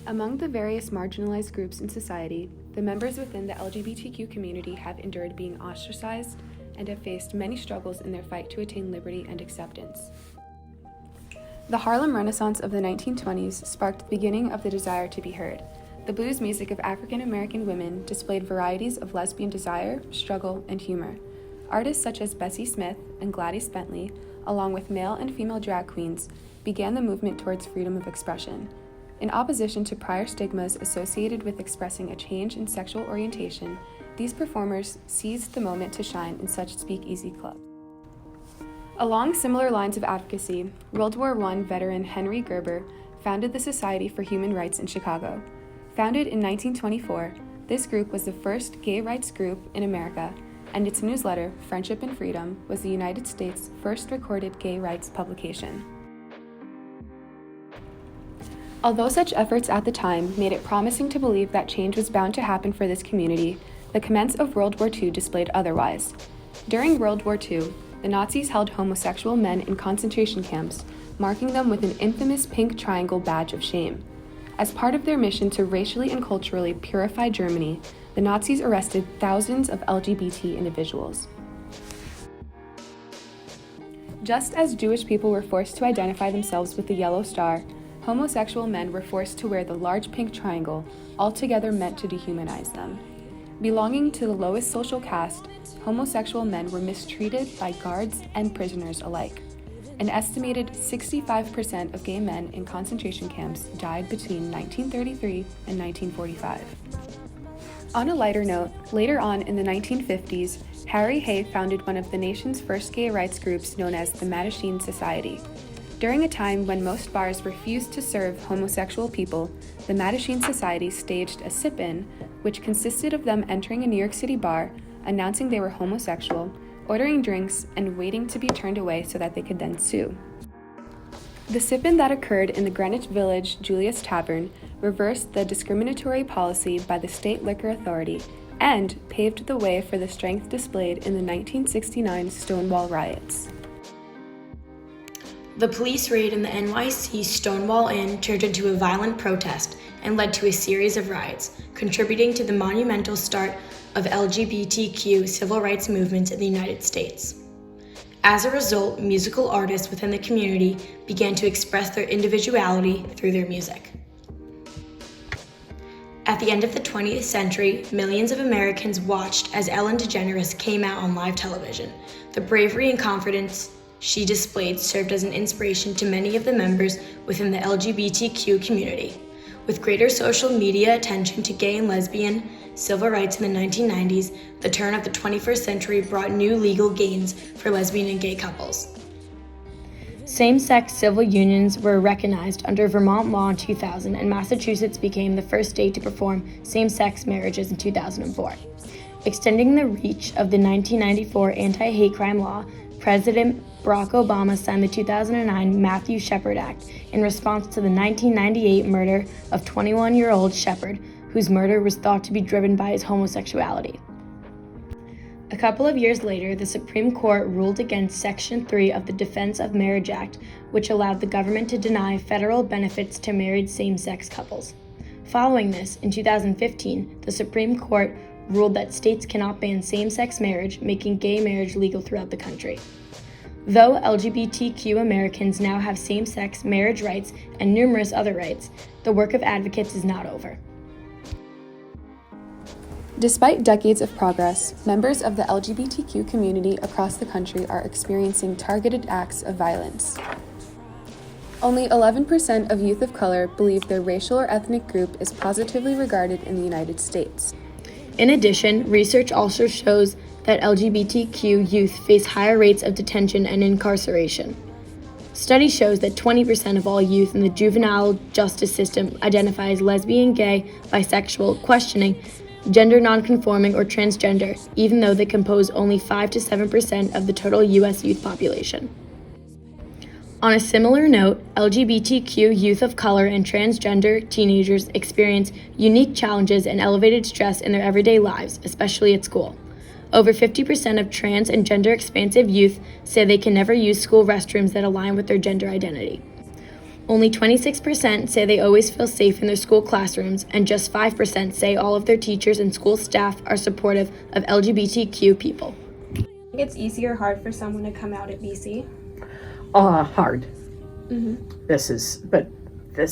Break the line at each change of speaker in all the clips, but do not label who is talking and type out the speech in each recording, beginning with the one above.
Among the various marginalized groups in society, the members within the LGBTQ community have endured being ostracized and have faced many struggles in their fight to attain liberty and acceptance. The Harlem Renaissance of the 1920s sparked the beginning of the desire to be heard. The blues music of African American women displayed varieties of lesbian desire, struggle, and humor. Artists such as Bessie Smith and Gladys Bentley, along with male and female drag queens, began the movement towards freedom of expression. In opposition to prior stigmas associated with expressing a change in sexual orientation, these performers seized the moment to shine in such speakeasy clubs. Along similar lines of advocacy, World War I veteran Henry Gerber founded the Society for Human Rights in Chicago. Founded in 1924, this group was the first gay rights group in America, and its newsletter, Friendship and Freedom, was the United States' first recorded gay rights publication. Although such efforts at the time made it promising to believe that change was bound to happen for this community, the commencement of World War II displayed otherwise. During World War II, the Nazis held homosexual men in concentration camps, marking them with an infamous pink triangle badge of shame. As part of their mission to racially and culturally purify Germany, the Nazis arrested thousands of LGBT individuals. Just as Jewish people were forced to identify themselves with the yellow star, homosexual men were forced to wear the large pink triangle, altogether meant to dehumanize them. Belonging to the lowest social caste, homosexual men were mistreated by guards and prisoners alike. An estimated 65% of gay men in concentration camps died between 1933 and 1945. On a lighter note, later on in the 1950s, Harry Hay founded one of the nation's first gay rights groups known as the Mattachine Society. During a time when most bars refused to serve homosexual people, the Mattachine Society staged a sip-in, which consisted of them entering a New York City bar, announcing they were homosexual, ordering drinks, and waiting to be turned away so that they could then sue. The sip-in that occurred in the Greenwich Village Julius Tavern reversed the discriminatory policy by the state liquor authority and paved the way for the strength displayed in the 1969 Stonewall riots.
The police raid in the NYC Stonewall Inn turned into a violent protest and led to a series of riots, contributing to the monumental start of LGBTQ civil rights movements in the United States. As a result, musical artists within the community began to express their individuality through their music. At the end of the 20th century, millions of Americans watched as Ellen DeGeneres came out on live television. The bravery and confidence she displayed served as an inspiration to many of the members within the LGBTQ community. With greater social media attention to gay and lesbian civil rights in the 1990s, the turn of the 21st century brought new legal gains for lesbian and gay couples. Same-sex civil unions were recognized under Vermont law in 2000, and Massachusetts became the first state to perform same-sex marriages in 2004. Extending the reach of the 1994 anti-hate crime law, President Barack Obama signed the 2009 Matthew Shepard Act in response to the 1998 murder of 21-year-old Shepard, whose murder was thought to be driven by his homosexuality. A couple of years later, the Supreme Court ruled against Section 3 of the Defense of Marriage Act, which allowed the government to deny federal benefits to married same-sex couples. Following this, in 2015, the Supreme Court ruled that states cannot ban same-sex marriage, making gay marriage legal throughout the country. Though LGBTQ Americans now have same-sex marriage rights and numerous other rights, the work of advocates is not over.
Despite decades of progress, members of the LGBTQ community across the country are experiencing targeted acts of violence. Only 11% of youth of color believe their racial or ethnic group is positively regarded in the United States.
In addition, research also shows that LGBTQ youth face higher rates of detention and incarceration. Study shows that 20% of all youth in the juvenile justice system identify as lesbian, gay, bisexual, questioning, gender nonconforming, or transgender, even though they compose only 5 to 7% of the total U.S. youth population. On a similar note, LGBTQ youth of color and transgender teenagers experience unique challenges and elevated stress in their everyday lives, especially at school. Over 50% of trans and gender-expansive youth say they can never use school restrooms that align with their gender identity. Only 26% say they always feel safe in their school classrooms, and just 5% say all of their teachers and school staff are supportive of LGBTQ people.
Think it's easier or hard for someone to come out at BC?
Hard. This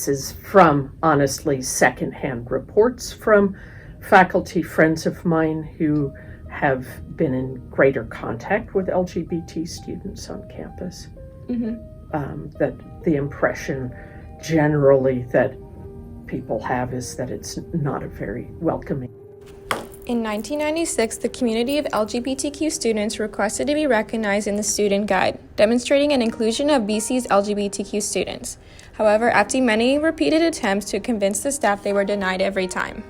is from, honestly, secondhand reports from faculty friends of mine who have been in greater contact with LGBT students on campus. That the impression generally that people have is that it's not a very welcoming.
In 1996, the community of LGBTQ students requested to be recognized in the student guide, demonstrating an inclusion of BC's LGBTQ students. However, after many repeated attempts to convince the staff, they were denied every time.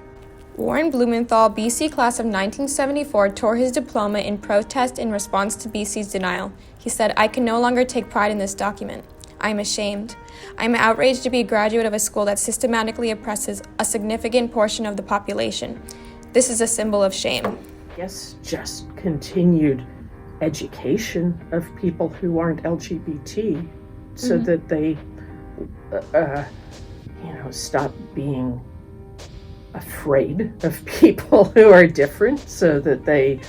Warren Blumenthal, BC class of 1974, tore his diploma in protest in response to BC's denial. He said, "I can no longer take pride in this document. I am ashamed. I am outraged to be a graduate of a school that systematically oppresses a significant portion of the population. This is a symbol of shame."
Yes, just continued education of people who aren't LGBT so that they, stop being afraid of people who are different, so that they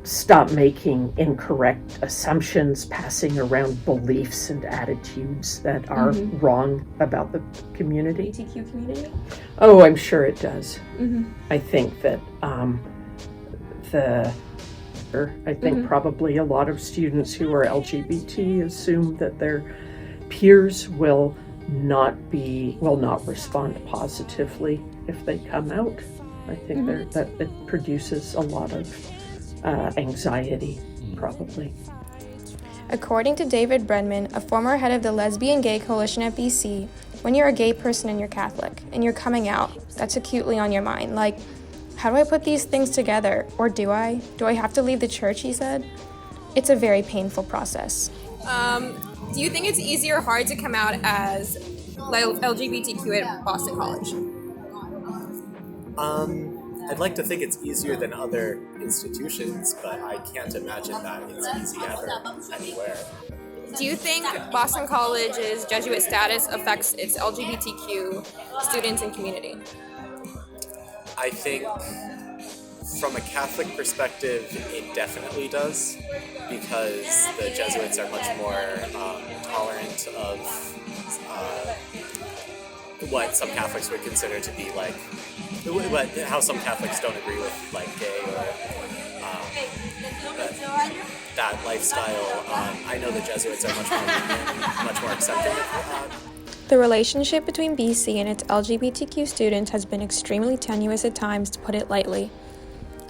stop making incorrect assumptions, passing around beliefs and attitudes that are wrong about the community.
LGBTQ community?
Oh, I'm sure it does. I think that probably a lot of students who are LGBT assume that their peers will not respond positively if they come out. I think that it produces a lot of anxiety, probably.
According to David Brenman, a former head of the Lesbian Gay Coalition at BC, when you're a gay person and you're Catholic and you're coming out, that's acutely on your mind. Like, how do I put these things together? Or do I? Do I have to leave the church, he said? It's a very painful process.
Do you think it's easy or hard to come out as LGBTQ at Boston College?
I'd like to think it's easier than other institutions, but I can't imagine that it's easy ever anywhere.
Do you think Boston College's Jesuit status affects its LGBTQ students and community?
I think from a Catholic perspective, it definitely does, because the Jesuits are much more tolerant of what some Catholics would consider to be like, how some Catholics don't agree with, like, gay or that lifestyle. I know the Jesuits are much more accepting of that.
The relationship between BC and its LGBTQ students has been extremely tenuous at times, to put it lightly.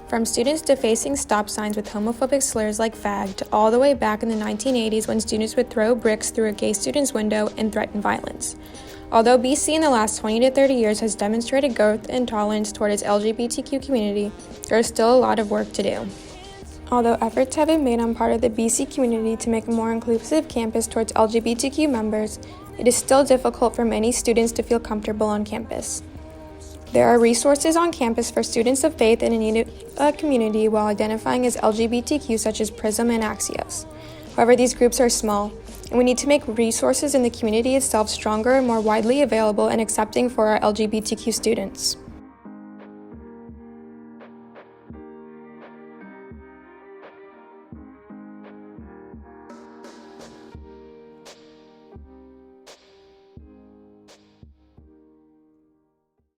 From students defacing stop signs with homophobic slurs like fag, to all the way back in the 1980s when students would throw bricks through a gay student's window and threaten violence. Although BC in the last 20 to 30 years has demonstrated growth and tolerance toward its LGBTQ community, there is still a lot of work to do. Although efforts have been made on part of the BC community to make a more inclusive campus towards LGBTQ members, it is still difficult for many students to feel comfortable on campus. There are resources on campus for students of faith and in need of a community while identifying as LGBTQ, such as PRISM and Axios. However, these groups are small, and we need to make resources in the community itself stronger and more widely available and accepting for our LGBTQ students.